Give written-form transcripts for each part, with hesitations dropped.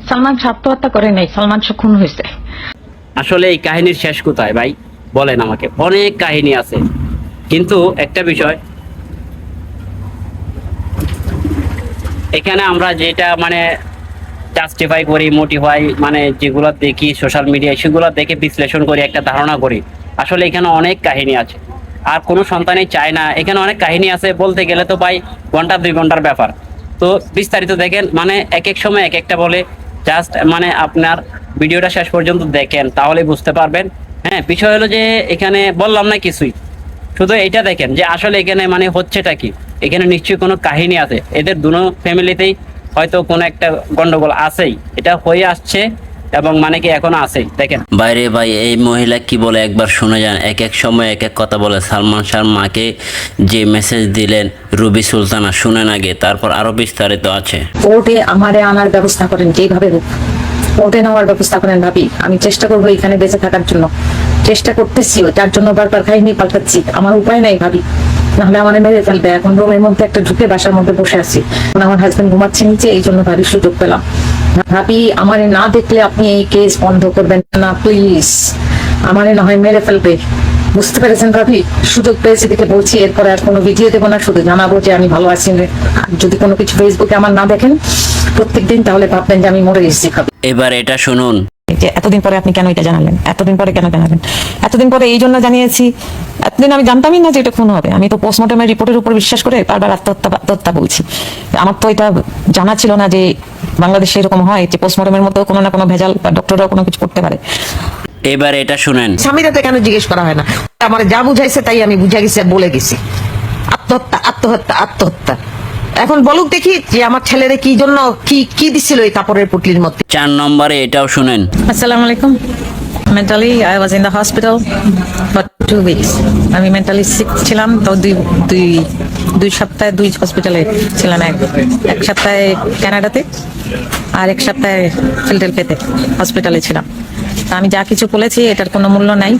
সালমান শাহ আত্মহত্যা করে নাই, সালমান শাহ খুন হয়েছে। আসলে এই কাহিনীর শেষ কোথায় ভাই বলেন আমাকে? অনেক কাহিনী আছে, কিন্তু একটা বিষয় এখানে আমরা যেটা মানে জাস্টিফাই করি, মোটিফাই মানে যেগুলো দেখি সোশ্যাল মিডিয়ায়, সেগুলো দেখে বিশ্লেষণ করি, একটা ধারণা করি। আসলে এখানে অনেক কাহিনী আছে, আর কোনো সন্তানই চায় না। এখানে অনেক কাহিনী আছে, বলতে গেলে তো ভাই ঘন্টা 2 ঘন্টার ব্যাপার। তো বিস্তারিত দেখেন, মানে এক এক সময় এক একটা বলে। জাস্ট মানে আপনার ভিডিওটা শেষ পর্যন্ত দেখেন, তাহলে বুঝতে পারবেন। হ্যাঁ, বিষয় হলো যে এখানে বললাম না কিছুই, শুধু এটা দেখেন যে আসলে এখানে মানে হচ্ছেটা কি। এখানে নিশ্চয়ই কোনো কাহিনী আছে, এদের দুনো ফ্যামিলিতেই হয়তো কোনো একটা গন্ডগোল আছেই, এটা হয়ে আসছে এবং মানে কি এখনো আছেই। দেখেন বাইরে ভাই, এই মহিলা কি বলে একবার শুনে যান। এক এক সময় এক এক কথা বলে। সালমান শাহর মাকে যে মেসেজ দিলেন রুবি সুলতানা, শুনেন আগে, তারপর আরো বিস্তারিত আছে। কোর্টে আমারে আনার ব্যবস্থা করেন, যেভাবে হোক কোর্টে নেওয়ার ব্যবস্থা করেন ভাবি। আমি চেষ্টা করবো এখানে বেঁচে থাকার জন্য, চেষ্টা করতেছি, তার জন্য বারবার কাহিনী পাল্টাচ্ছি। আমার উপায় নাই ভাবি, নাহলে আমার মেরে ফেলবে। এখন রুমের মধ্যে একটা ঢুকে বাসার মধ্যে বসে আছি, আমার হাজবেন্ড ঘুমাচ্ছে নিচে, এই জন্য ভাবি সুযোগ পেলাম। ভাবি আমারে না দেখলে আপনি এই কেস বন্ধ করবেন না প্লিজ, আমারে না হয় মেরে ফেলবে, বুঝতে পেরেছেন ভাবি? সুযোগ পেয়েছি দেখে বলছি, এরপরে আর কোনো ভিডিও দেবো না, শুধু জানাবো যে আমি ভালো আছি। আর যদি কোনো কিছু ফেসবুকে আমার না দেখেন প্রত্যেকদিন, তাহলে ভাববেন যে আমি মরে এসেছি ভাবি। এবার এটা শুনুন। যে এতদিন পরে আপনি কেন এটা জানালেন, এতদিন পরে কেন জানালেন? এতদিন পরে এই জন্য জানিয়েছি, এতদিন আমি জানতামই না যে এটা খুন হবে। আমি তো পোস্টমর্টমের রিপোর্টের উপর বিশ্বাস করে বারবার আত্মহত্যা বলছি। আমার তো এটা জানা ছিল না যে বাংলাদেশে এরকম হয়, যে পোস্টমর্টমের মধ্যেও কোনো না কোনো ভেজাল বা ডক্টররাও কোনো কিছু করতে পারে। এবার এটা শুনেন। স্বামীরাতে কেন জিজ্ঞেস করা হয় না? আমার যা বুঝাইছে তাই আমি বুঝা গেছি, বলে গেছি আত্মহত্যা আত্মহত্যা আত্মহত্যা। এখন বলুক দেখি যে আমার ছেলেরে কি জন্য কি দিছিল এই কাপড়ের পুটলির মধ্যে। 4 নম্বরে এটাও শুনেন। আসসালামু আলাইকুম। Mentally I was in the hospital for 2 weeks. আমি মেন্টালি সিক ছিলাম, তো দুই সপ্তাহে 2 হসপিটালে ছিলাম। এক সপ্তাহে কানাডাতে, আর 1 সপ্তাহে ফিলাডেলফিয়াতে হসপিটালে ছিলাম। তা আমি যা কিছু বলেছি এটার কোনো মূল্য নাই,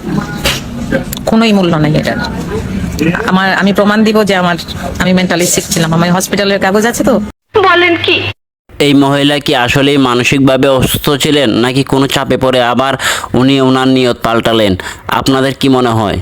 কোনোই মূল্য নাই এটার। আমি প্রমাণ দিব যে আমি মেন্টালি সিক ছিলাম। আমার হসপিটালের কাগজ আছে তো। এই মহিলা কি আসলেই মানসিকভাবে অসুস্থ ছিলেন, নাকি কোনো চাপে পড়ে আবার উনি ওনার নিয়ত পাল্টালেন? আপনাদের কি মনে হয়?